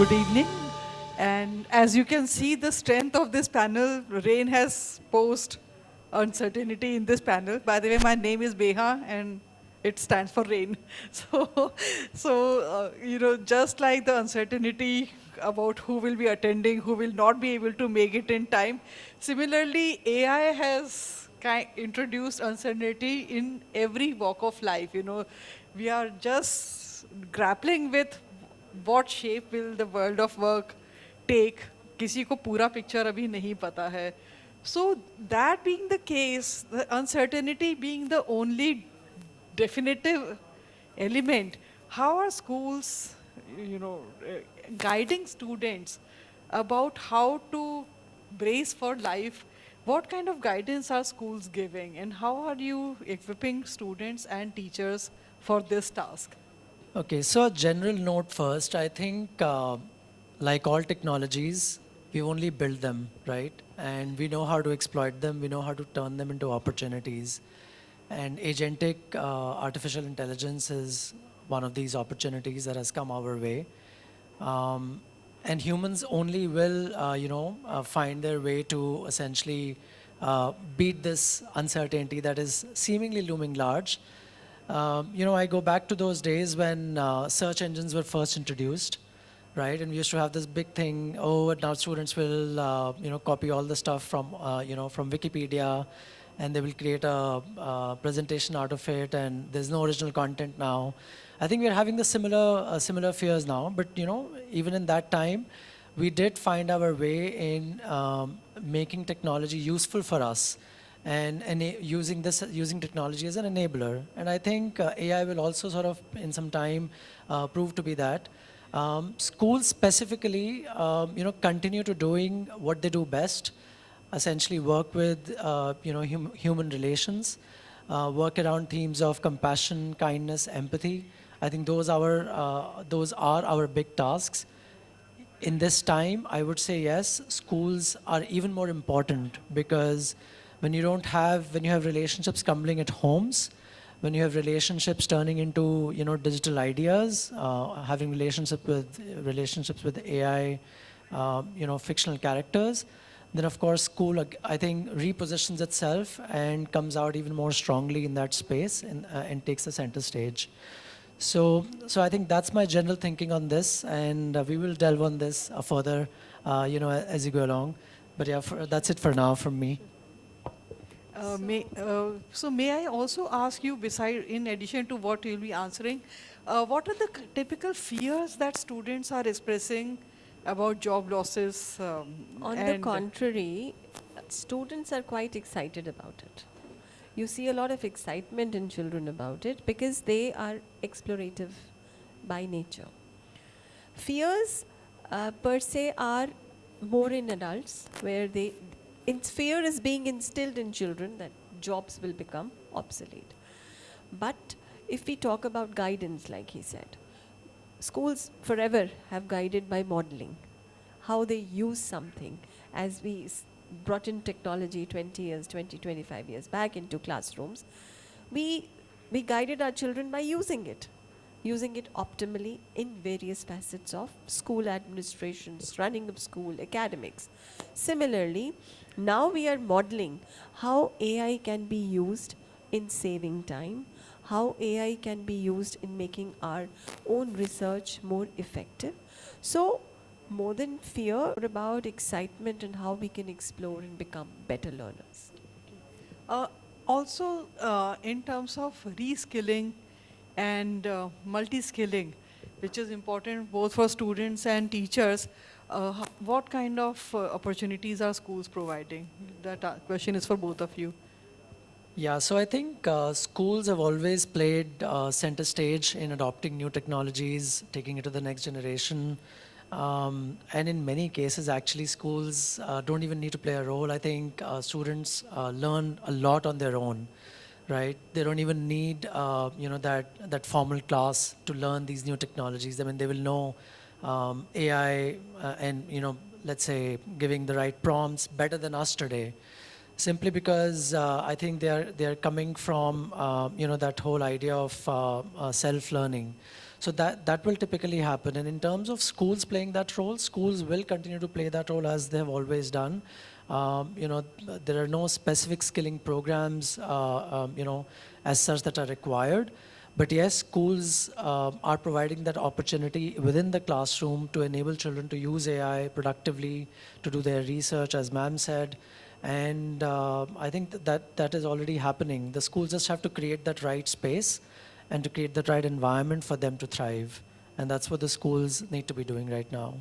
Good evening. And as you can see, the strength of this panel, rain has posed uncertainty in this panel. By the way, my name is Meha and it stands for rain. Just like the uncertainty about who will be attending, who will not be able to make it in time, similarly, AI has introduced uncertainty in every walk of life. We are just grappling with what shape will the world of work take. किसी को पूरा picture अभी नहीं पता है. So that being the case, the uncertainty being the only definitive element, how are schools, guiding students about how to brace for life? What kind of guidance are schools giving, and how are you equipping students and teachers for this task? Okay, so a general note first. I think, like all technologies, we only build them, right? And we know how to exploit them, we know how to turn them into opportunities. And agentic artificial intelligence is one of these opportunities that has come our way. And humans only will, find their way to essentially beat this uncertainty that is seemingly looming large. I go back to those days when search engines were first introduced, right? And we used to have this big thing. Oh, now students will, copy all the stuff from, from Wikipedia, and they will create a presentation out of it. And there's no original content now. I think we're having the similar fears now. But even in that time, we did find our way in making technology useful for us and using technology as an enabler. And I think AI will also sort of in some time prove to be that. Schools specifically, continue to doing what they do best, essentially work with human relations, work around themes of compassion, kindness, empathy. I think those are our big tasks. In this time, I would say yes, schools are even more important because when you have relationships crumbling at homes, when you have relationships turning into digital ideas, having relationships with AI, fictional characters, then of course school I think repositions itself and comes out even more strongly in that space and takes the center stage. So I think that's my general thinking on this, and we will delve on this further, as you go along. But yeah, that's it for now from me. May I also ask you, in addition to what you'll be answering, what are the typical fears that students are expressing about job losses? On the contrary, students are quite excited about it. You see a lot of excitement in children about it because they are explorative by nature. Fears per se are more in adults, where fear is being instilled in children that jobs will become obsolete. But if we talk about guidance, like he said, schools forever have guided by modeling how they use something. As we brought in technology 25 years back into classrooms, we guided our children by using it optimally in various facets of school administrations, running of school, academics. Similarly, now we are modeling how AI can be used in saving time, how AI can be used in making our own research more effective. So more than fear, about excitement and how we can explore and become better learners. Also, in terms of reskilling and multi-skilling, which is important both for students and teachers, what kind of opportunities are schools providing? That question is for both of you. Yeah, so I think schools have always played center stage in adopting new technologies, taking it to the next generation. And in many cases, actually, schools don't even need to play a role. I think students learn a lot on their own, right? They don't even need, that formal class to learn these new technologies. I mean, they will know AI and, let's say, giving the right prompts better than us today. Simply because I think they are coming from that whole idea of self-learning. So that will typically happen. And in terms of schools playing that role, schools will continue to play that role as they have always done. There are no specific skilling programs, as such that are required. But yes, schools are providing that opportunity within the classroom to enable children to use AI productively, to do their research, as ma'am said. And I think that is already happening. The schools just have to create that right space and to create the right environment for them to thrive. And that's what the schools need to be doing right now.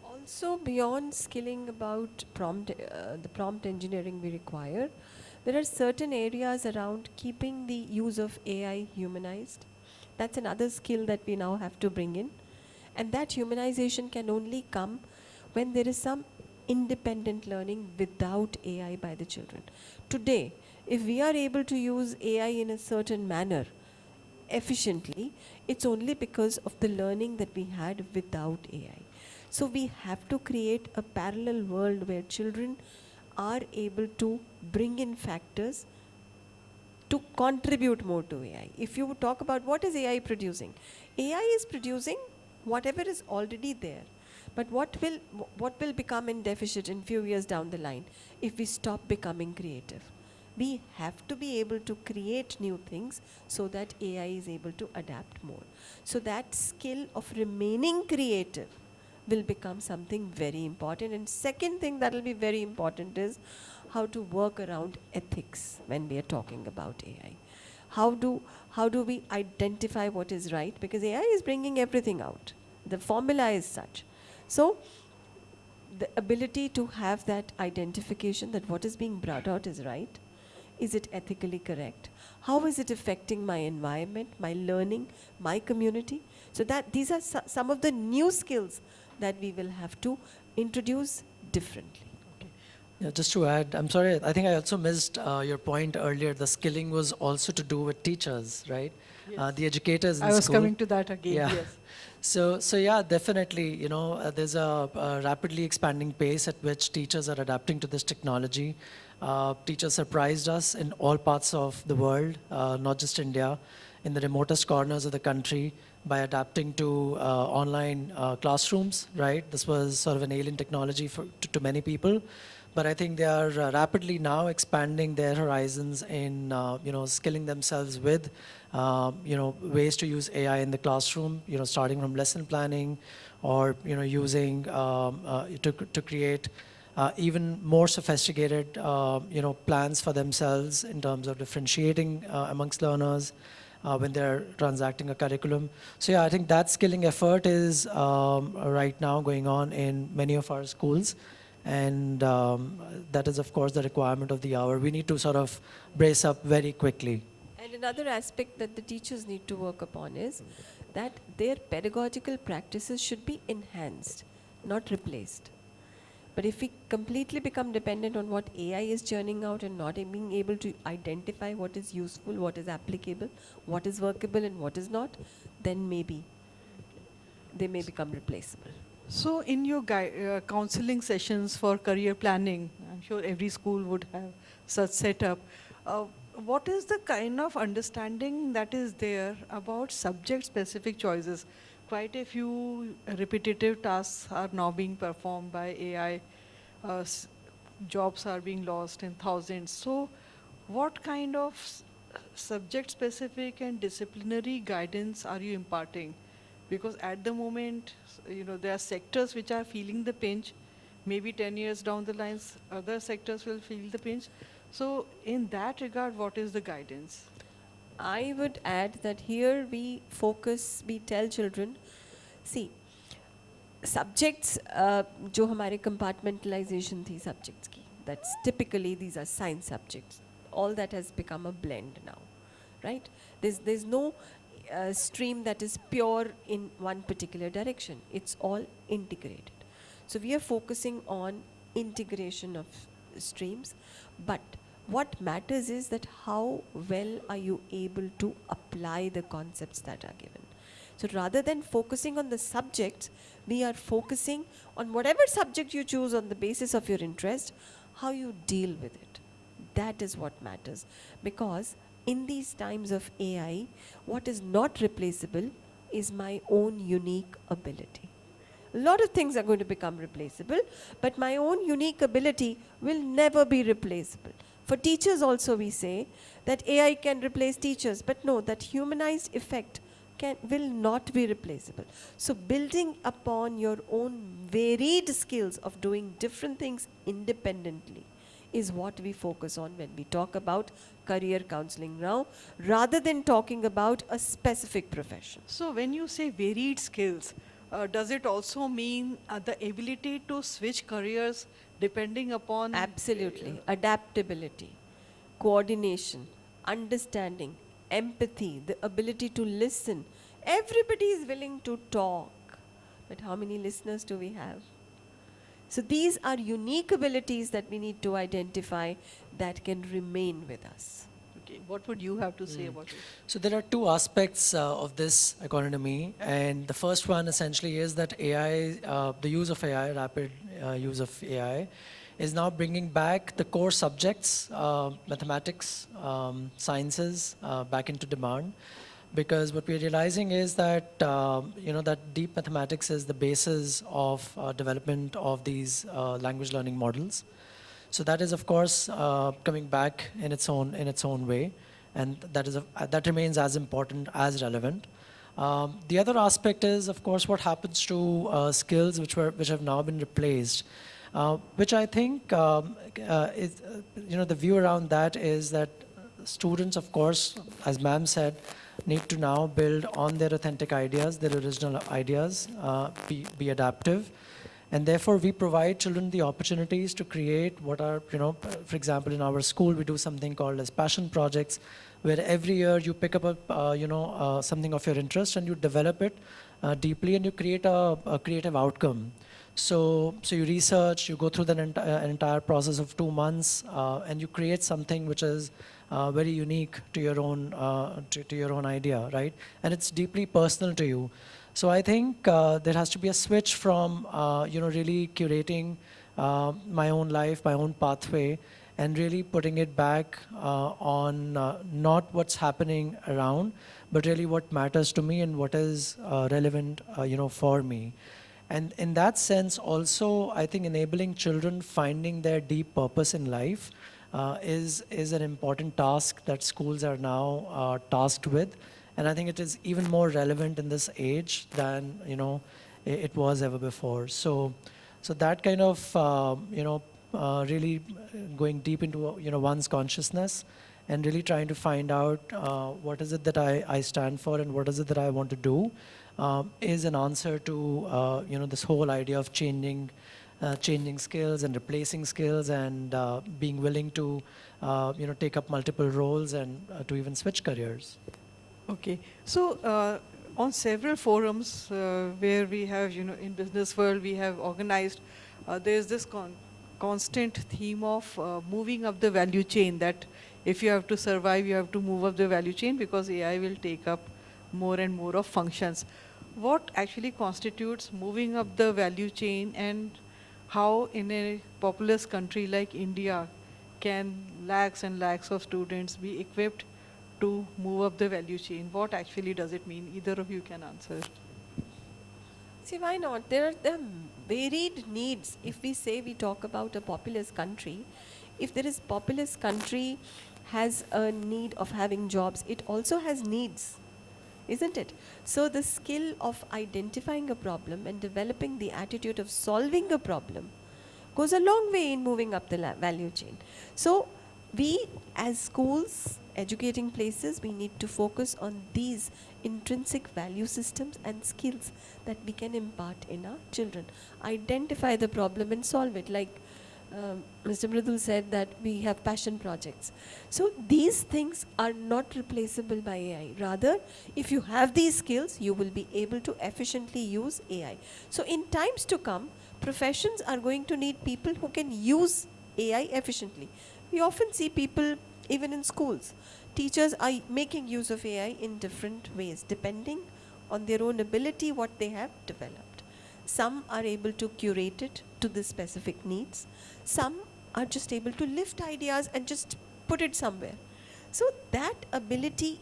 Also, beyond skilling about the prompt engineering we require, there are certain areas around keeping the use of AI humanized. That's another skill that we now have to bring in. And that humanization can only come when there is some independent learning without AI by the children. Today, if we are able to use AI in a certain manner, efficiently, it's only because of the learning that we had without AI. So we have to create a parallel world where children are able to bring in factors to contribute more to AI. If you talk about what is AI producing, AI is producing whatever is already there. But what will become in deficit in few years down the line if we stop becoming creative? We have to be able to create new things so that AI is able to adapt more. So that skill of remaining creative will become something very important. And second thing that will be very important is how to work around ethics when we are talking about AI. How do we identify what is right? Because AI is bringing everything out. The formula is such. So the ability to have that identification that what is being brought out is right. Is it ethically correct? How is it affecting my environment, my learning, my community? So that these are some of the new skills that we will have to introduce differently. Yeah, just to add, I'm sorry, I think I also missed your point earlier. The skilling was also to do with teachers, right? Yes. The educators in I was school. coming to that again, Yeah. yes. So yeah, definitely, there's a rapidly expanding pace at which teachers are adapting to this technology. Teachers surprised us in all parts of the world, not just India, in the remotest corners of the country by adapting to online classrooms, right? This was sort of an alien technology to many people. But I think they are rapidly now expanding their horizons in, skilling themselves with, ways to use AI in the classroom, starting from lesson planning or, using to create even more sophisticated, plans for themselves in terms of differentiating amongst learners when they're transacting a curriculum. So yeah, I think that skilling effort is right now going on in many of our schools. And that is, of course, the requirement of the hour. We need to sort of brace up very quickly. And another aspect that the teachers need to work upon is that their pedagogical practices should be enhanced, not replaced. But if we completely become dependent on what AI is churning out and not being able to identify what is useful, what is applicable, what is workable, and what is not, then maybe they may become replaceable. So, in your counseling sessions for career planning, I'm sure every school would have such setup. Uh, what is the kind of understanding that is there about subject-specific choices? Quite a few repetitive tasks are now being performed by AI. Jobs are being lost in thousands. So, what kind of subject-specific and disciplinary guidance are you imparting? Because at the moment, there are sectors which are feeling the pinch. Maybe 10 years down the lines, other sectors will feel the pinch. So in that regard, what is the guidance? I would add that here we tell children, see, subjects जो हमारे compartmentalization थी subjects की, that's typically these are science subjects. All that has become a blend now, right? There's no stream that is pure in one particular direction. It's all integrated. So we are focusing on integration of streams, but what matters is that how well are you able to apply the concepts that are given. So rather than focusing on the subjects, we are focusing on whatever subject you choose on the basis of your interest, how you deal with it. That is what matters. Because in these times of AI, what is not replaceable is my own unique ability. A lot of things are going to become replaceable, but my own unique ability will never be replaceable. For teachers also we say that AI can replace teachers, but no, that humanized effect will not be replaceable. So building upon your own varied skills of doing different things independently is what we focus on when we talk about career counseling now, rather than talking about a specific profession. So when you say varied skills, does it also mean the ability to switch careers depending upon? Absolutely. Adaptability, coordination, understanding, empathy, the ability to listen. Everybody is willing to talk, but how many listeners do we have? So these are unique abilities that we need to identify that can remain with us. Okay, what would you have to say about it? So there are two aspects of this economy, and the first one essentially is that AI, the use of AI, rapid use of AI, is now bringing back the core subjects, mathematics, sciences, back into demand. Because what we're realizing is that that deep mathematics is the basis of development of these language learning models. So that is, of course, coming back in its own way, and that remains as important as relevant. The other aspect is, of course, what happens to skills which have now been replaced, which I think is, the view around that is that students, of course, as ma'am said, need to now build on their authentic ideas, their original ideas, be adaptive. And therefore, we provide children the opportunities to create what are, for example, in our school, we do something called as passion projects, where every year you pick up something of your interest and you develop it deeply, and you create a creative outcome. So you research, you go through an entire process of 2 months, and you create something which is very unique to your own to your own idea, right? And it's deeply personal to you. So I think there has to be a switch from really curating my own life, my own pathway, and really putting it back on not what's happening around, but really what matters to me and what is relevant, for me. And in that sense, also, I think enabling children finding their deep purpose in life is an important task that schools are now tasked with. And I think it is even more relevant in this age than it was ever before. So that kind of really going deep into one's consciousness and really trying to find out what is it that I stand for and what is it that I want to do is an answer to this whole idea of changing skills and replacing skills and being willing to take up multiple roles and to even switch careers. Okay, so on several forums where we have, in business world, we have organized, there's this constant theme of moving up the value chain, that if you have to survive, you have to move up the value chain because AI will take up more and more of functions. What actually constitutes moving up the value chain, and how in a populous country like India can lakhs and lakhs of students be equipped to move up the value chain? What actually does it mean? Either of you can answer. See, why not? There are varied needs. If we say we talk about a populous country, if there is populous country has a need of having jobs, it also has needs, isn't it? So the skill of identifying a problem and developing the attitude of solving a problem goes a long way in moving up the value chain. So we as schools, educating places, we need to focus on these intrinsic value systems and skills that we can impart in our children. Identify the problem and solve it. Like Mr. Mridul said that we have passion projects. So these things are not replaceable by AI. Rather, if you have these skills, you will be able to efficiently use AI. So in times to come, professions are going to need people who can use AI efficiently. We often see people, even in schools, teachers are making use of AI in different ways, depending on their own ability, what they have developed. Some are able to curate it to the specific needs. Some are just able to lift ideas and just put it somewhere. So that ability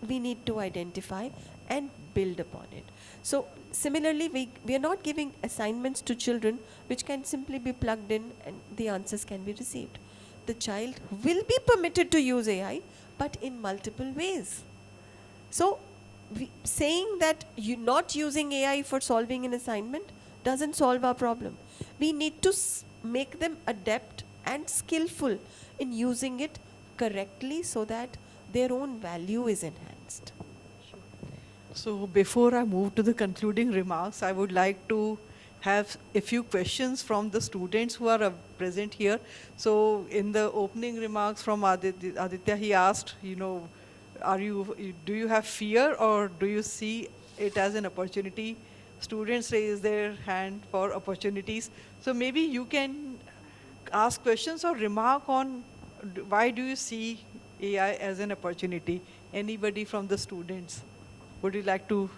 we need to identify and build upon it. So similarly, we are not giving assignments to children which can simply be plugged in and the answers can be received. The child will be permitted to use AI, but in multiple ways. So saying that you not using AI for solving an assignment doesn't solve our problem. We need to make them adept and skillful in using it correctly so that their own value is enhanced. So before I move to the concluding remarks, I would like to have a few questions from the students who are present here. So in the opening remarks from Aditya, he asked, do you have fear or do you see it as an opportunity? Students raise their hand for opportunities. So maybe you can ask questions or remark on why do you see AI as an opportunity? Anybody from the students? Would you like to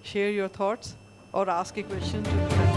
share your thoughts or ask a question to the